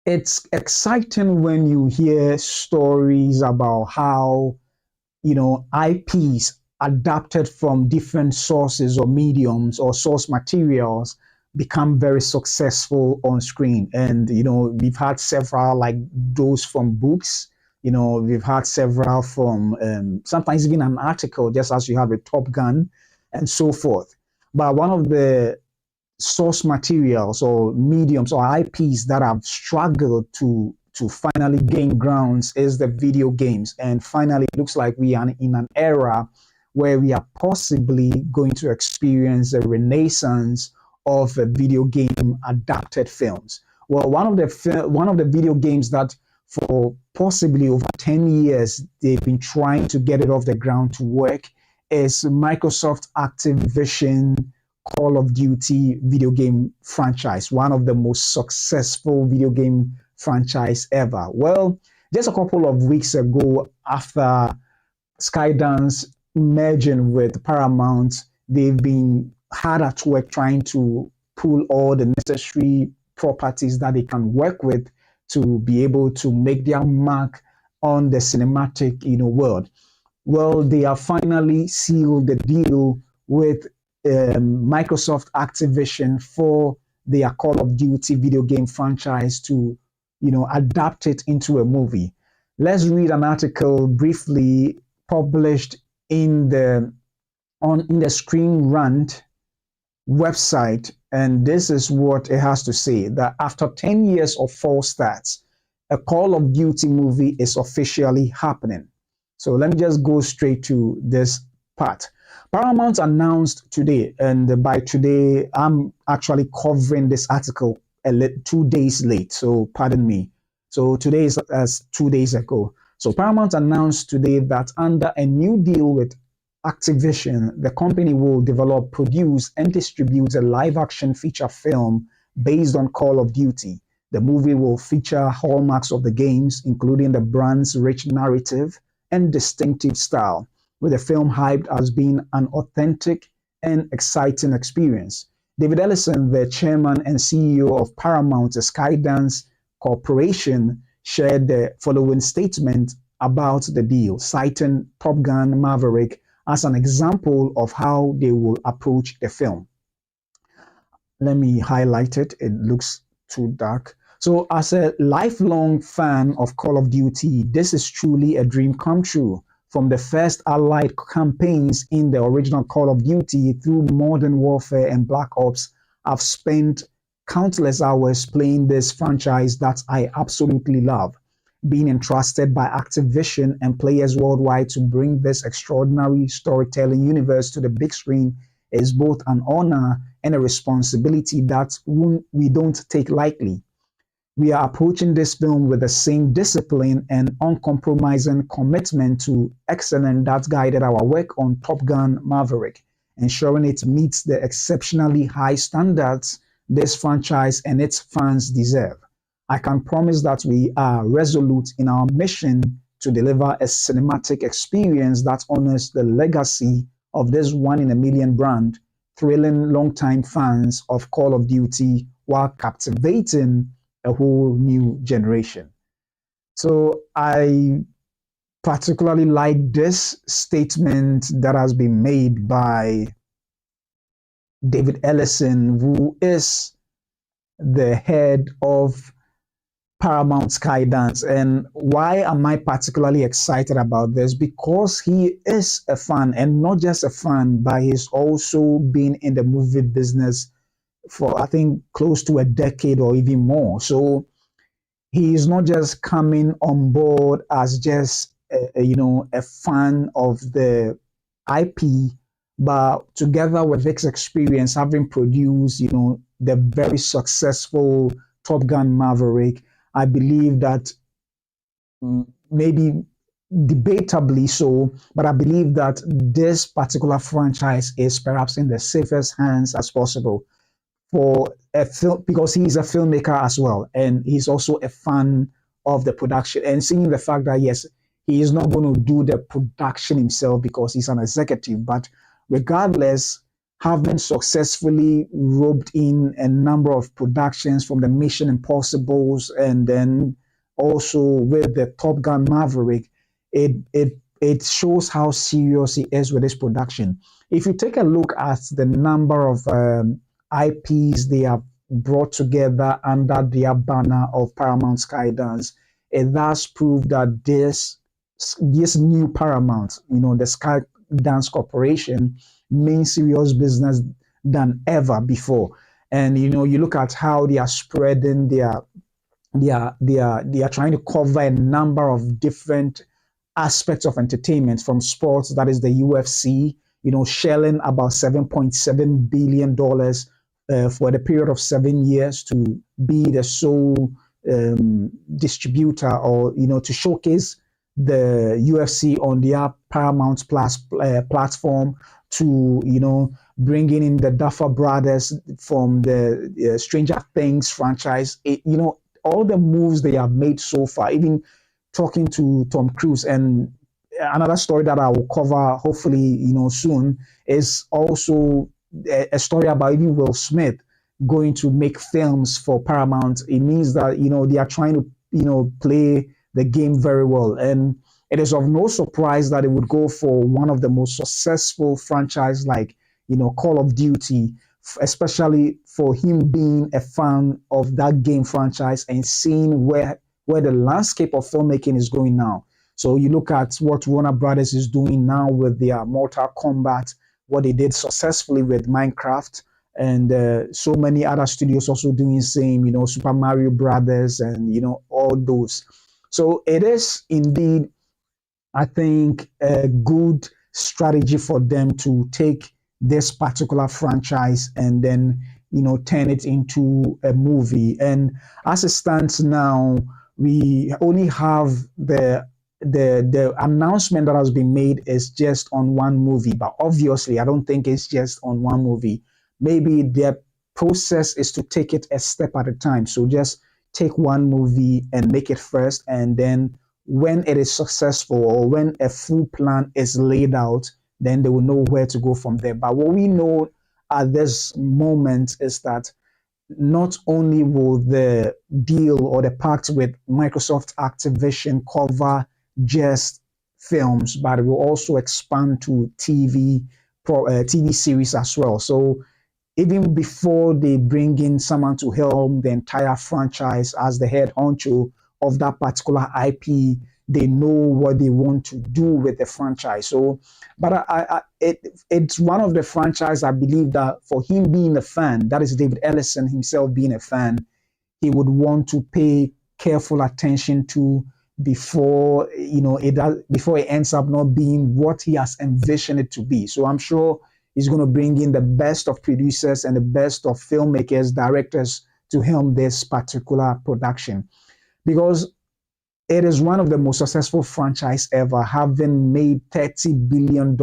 it's exciting when you hear stories about how, IPs adapted from different sources or mediums or source materials become very successful on screen. And, we've had several like those from books, we've had several from sometimes even an article, just as you have a Top Gun and so forth. But one of the source materials or mediums or IPs that have struggled to finally gain grounds is the video games. And finally, it looks like we are in an era where we are possibly going to experience a renaissance of video game adapted films. Well, one of the video games that for possibly over 10 years they've been trying to get it off the ground to work is Microsoft Activision Call of Duty video game franchise, one of the most successful video game franchise ever. Well, just a couple of weeks ago, after Skydance merging with Paramount, they've been hard at work trying to pull all the necessary properties that they can work with to be able to make their mark on the cinematic, world. Well, they have finally sealed the deal with Microsoft Activision for their Call of Duty video game franchise to, adapt it into a movie. Let's read an article briefly published in the ScreenRant website, and this is what it has to say: that after 10 years of false starts, a Call of Duty movie is officially happening. So let me just go straight to this part. Paramount announced today, and by today, I'm actually covering this article 2 days late, so pardon me. So today is as 2 days ago. So Paramount announced today that under a new deal with Activision, the company will develop, produce, and distribute a live-action feature film based on Call of Duty. The movie will feature hallmarks of the games, including the brand's rich narrative and distinctive style, with the film hyped as being an authentic and exciting experience. David Ellison, the chairman and CEO of Paramount Skydance Corporation, shared the following statement about the deal, citing Top Gun Maverick as an example of how they will approach the film. Let me highlight it. It looks too dark. So, as a lifelong fan of Call of Duty, this is truly a dream come true. From the first Allied campaigns in the original Call of Duty through Modern Warfare and Black Ops, I've spent countless hours playing this franchise that I absolutely love. Being entrusted by Activision and players worldwide to bring this extraordinary storytelling universe to the big screen is both an honor and a responsibility that we don't take lightly. We are approaching this film with the same discipline and uncompromising commitment to excellence that guided our work on Top Gun Maverick, ensuring it meets the exceptionally high standards this franchise and its fans deserve. I can promise that we are resolute in our mission to deliver a cinematic experience that honors the legacy of this one in a million brand, thrilling longtime fans of Call of Duty while captivating a whole new generation. So I particularly like this statement that has been made by David Ellison, who is the head of Paramount Skydance. And why am I particularly excited about this? Because he is a fan, and not just a fan, but he's also been in the movie business for, I think, close to a decade or even more. So he is not just coming on board as just a fan of the IP, but together with his experience, having produced the very successful Top Gun Maverick, I believe that maybe debatably so, but I believe that this particular franchise is perhaps in the safest hands as possible for a film, because he's a filmmaker as well, and he's also a fan of the production. And seeing the fact that yes, he is not going to do the production himself because he's an executive, but regardless, having successfully roped in a number of productions from the Mission Impossibles, and then also with the Top Gun Maverick, it shows how serious he is with this production. If you take a look at the number of IPs they have brought together under their banner of Paramount Skydance, it does prove that this new Paramount, the Skydance Corporation, means serious business than ever before. And you look at how they are spreading they are trying to cover a number of different aspects of entertainment, from sports, that is the UFC, shelling about $7.7 billion for the period of 7 years to be the sole distributor, or to showcase the UFC on their Paramount Plus platform, to bringing in the Duffer Brothers from the Stranger Things franchise. All the moves they have made so far, even talking to Tom Cruise. And another story that I will cover hopefully soon is also a story about even Will Smith going to make films for Paramount. It means that they are trying to play the game very well, and it is of no surprise that it would go for one of the most successful franchise like Call of Duty, especially for him being a fan of that game franchise and seeing where the landscape of filmmaking is going now. So you look at what Warner Brothers is doing now with their Mortal Kombat, what they did successfully with Minecraft, and so many other studios also doing the same, Super Mario Brothers, and all those. So it is indeed, I think, a good strategy for them to take this particular franchise and then turn it into a movie. And as it stands now, we only have the announcement that has been made is just on one movie, but obviously I don't think it's just on one movie. Maybe their process is to take it a step at a time. So just take one movie and make it first, and then when it is successful, or when a full plan is laid out, then they will know where to go from there. But what we know at this moment is that not only will the deal or the pact with Microsoft Activision cover just films, but it will also expand to TV series as well. So even before they bring in someone to helm the entire franchise as the head honcho of that particular IP, they know what they want to do with the franchise. So, but it's one of the franchise I believe that for him being a fan, that is David Ellison himself being a fan, he would want to pay careful attention to before before it ends up not being what he has envisioned it to be. So I'm sure he's going to bring in the best of producers and the best of filmmakers, directors to helm this particular production, because it is one of the most successful franchise ever, having made $30 billion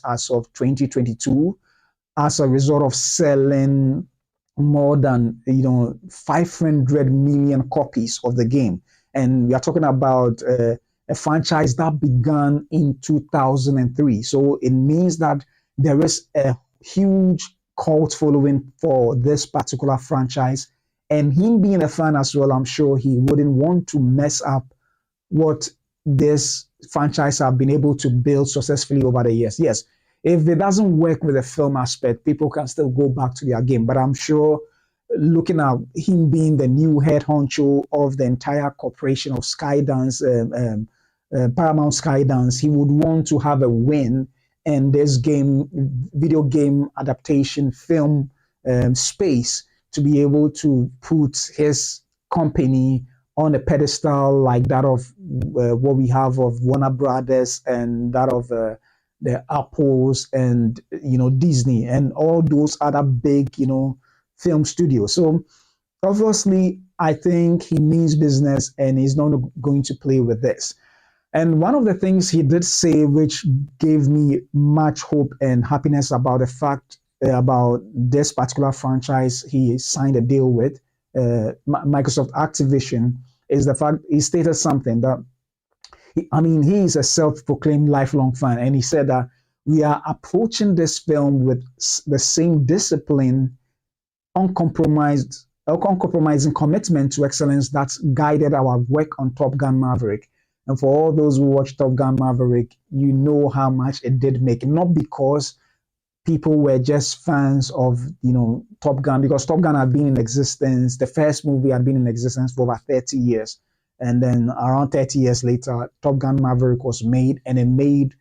as of 2022 as a result of selling more than 500 million copies of the game. And we are talking about a franchise that began in 2003. So it means that there is a huge cult following for this particular franchise. And him being a fan as well, I'm sure he wouldn't want to mess up what this franchise have been able to build successfully over the years. Yes, if it doesn't work with the film aspect, people can still go back to their game. But I'm sure, looking at him being the new head honcho of the entire corporation of Skydance, Paramount Skydance, he would want to have a win in this video game adaptation film space, to be able to put his company on a pedestal like that of what we have of Warner Brothers, and that of the Apples, and Disney, and all those other big film studios. So obviously, I think he means business, and he's not going to play with this. And one of the things he did say, which gave me much hope and happiness about the fact about this particular franchise he signed a deal with, Microsoft Activision, is the fact he stated something that, he is a self-proclaimed lifelong fan, and he said that we are approaching this film with the same discipline, uncompromising commitment to excellence that's guided our work on Top Gun Maverick. And for all those who watched Top Gun Maverick, you know how much it did make. Not because people were just fans of Top Gun, because Top Gun had been in existence. The first movie had been in existence for over 30 years, and then around 30 years later, Top Gun Maverick was made, and it made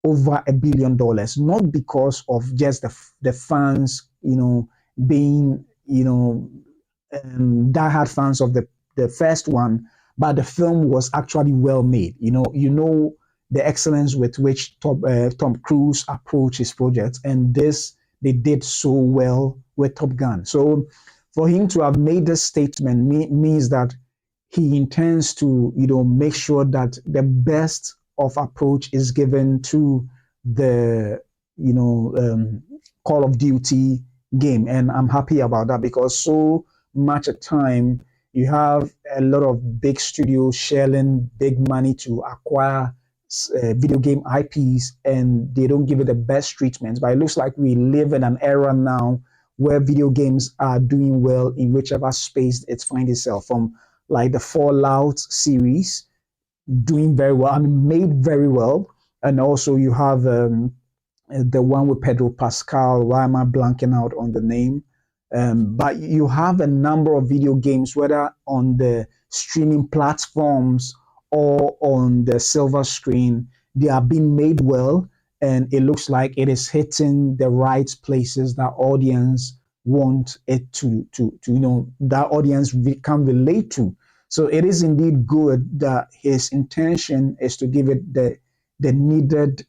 over $1 billion. Not because of just the fans, being diehard fans of the first one, but the film was actually well made. The excellence with which Tom Cruise approached his project, and this they did so well with Top Gun. So for him to have made this statement means that he intends to make sure that the best of approach is given to the Call of Duty game, and I'm happy about that, because so much of time you have a lot of big studios shelling big money to acquire video game IPs, and they don't give it the best treatment. But it looks like we live in an era now where video games are doing well in whichever space it finds itself, from like the Fallout series doing very well, made very well. And also you have the one with Pedro Pascal. Why am I blanking out on the name? But you have a number of video games, whether on the streaming platforms or on the silver screen, they are being made well, and it looks like it is hitting the right places that audience want it to that audience can relate to. So it is indeed good that his intention is to give it the needed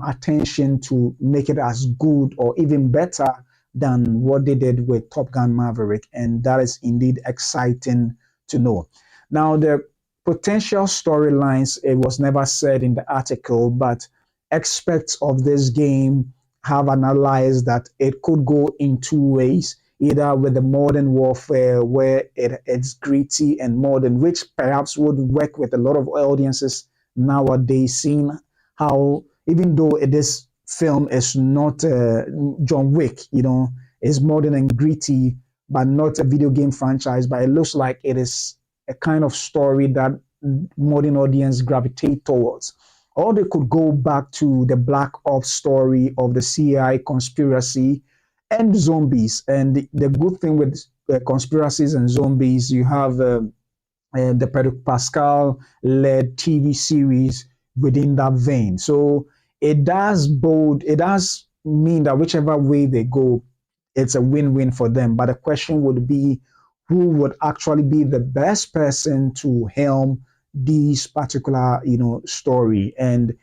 attention to make it as good or even better than what they did with Top Gun Maverick, and that is indeed exciting to know. Now, the potential storylines, it was never said in the article, but experts of this game have analyzed that it could go in two ways, either with the modern warfare, where it's gritty and modern, which perhaps would work with a lot of audiences nowadays, seeing how, even though this film is not John Wick, it's modern and gritty, but not a video game franchise, but it looks like it is a kind of story that modern audience gravitate towards. Or they could go back to the Black Ops story of the CIA conspiracy and zombies. And the good thing with conspiracies and zombies, you have the Pedro Pascal led TV series within that vein. So it does mean that whichever way they go, it's a win-win for them. But the question would be, who would actually be the best person to helm this particular story? And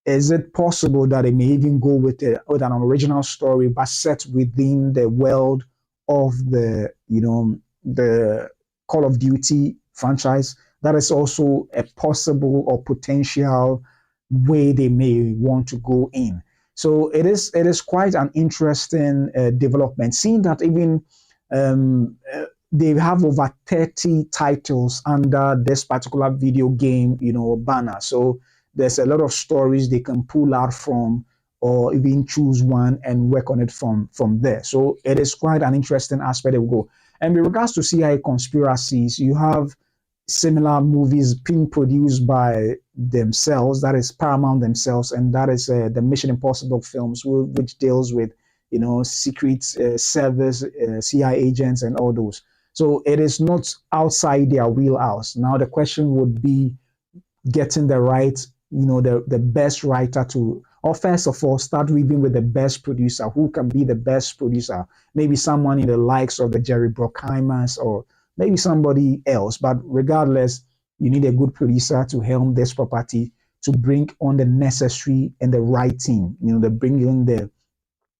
is it possible that they may even go with an original story but set within the world of the the Call of Duty franchise? That is also a possible or potential way they may want to go in. So it is quite an interesting development, seeing that even they have over 30 titles under this particular video game, banner. So there's a lot of stories they can pull out from, or even choose one and work on it from there. So it is quite an interesting aspect of go. And with regards to CIA conspiracies, you have similar movies being produced by themselves, that is Paramount themselves, and that is the Mission Impossible films, which deals with secret service, CIA agents and all those. So it is not outside their wheelhouse. Now the question would be getting the right, the best writer to, or first of all, start weaving with the best producer. Who can be the best producer? Maybe someone in the likes of the Jerry Bruckheimers, or maybe somebody else. But regardless, you need a good producer to helm this property, to bring on the necessary and the right team. They bring in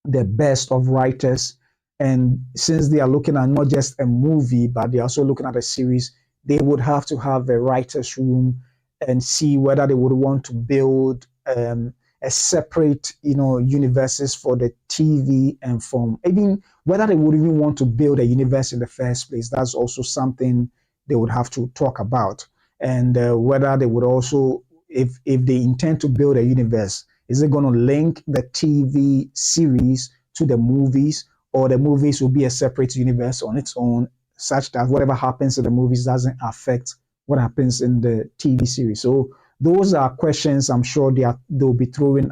the best of writers. And since they are looking at not just a movie, but they're also looking at a series, they would have to have a writer's room and see whether they would want to build a separate, universes for the TV, and from even whether they would even want to build a universe in the first place. That's also something they would have to talk about. And whether they would also, if they intend to build a universe, Is it going to link the TV series to the movies, or the movies will be a separate universe on its own, such that whatever happens in the movies doesn't affect what happens in the TV series? So those are questions I'm sure they'll be throwing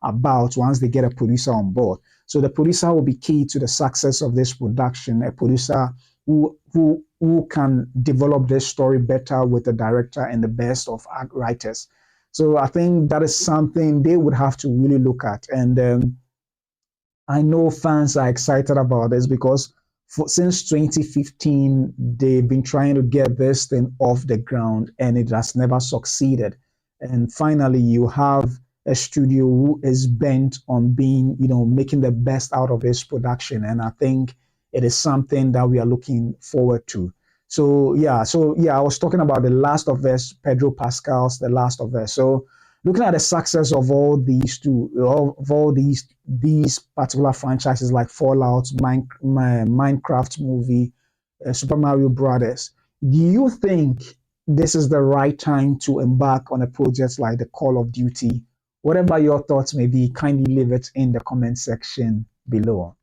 about once they get a producer on board. So the producer will be key to the success of this production, a producer who can develop this story better with the director and the best of writers. So I think that is something they would have to really look at. And I know fans are excited about this because since 2015, they've been trying to get this thing off the ground and it has never succeeded. And finally, you have a studio who is bent on being, making the best out of this production. And I think it is something that we are looking forward to. So yeah, I was talking about The Last of Us, Pedro Pascal's The Last of Us. So looking at the success of all these particular franchises like Fallout, Minecraft movie, Super Mario Brothers, do you think this is the right time to embark on a project like the Call of Duty? Whatever your thoughts may be, kindly leave it in the comment section below.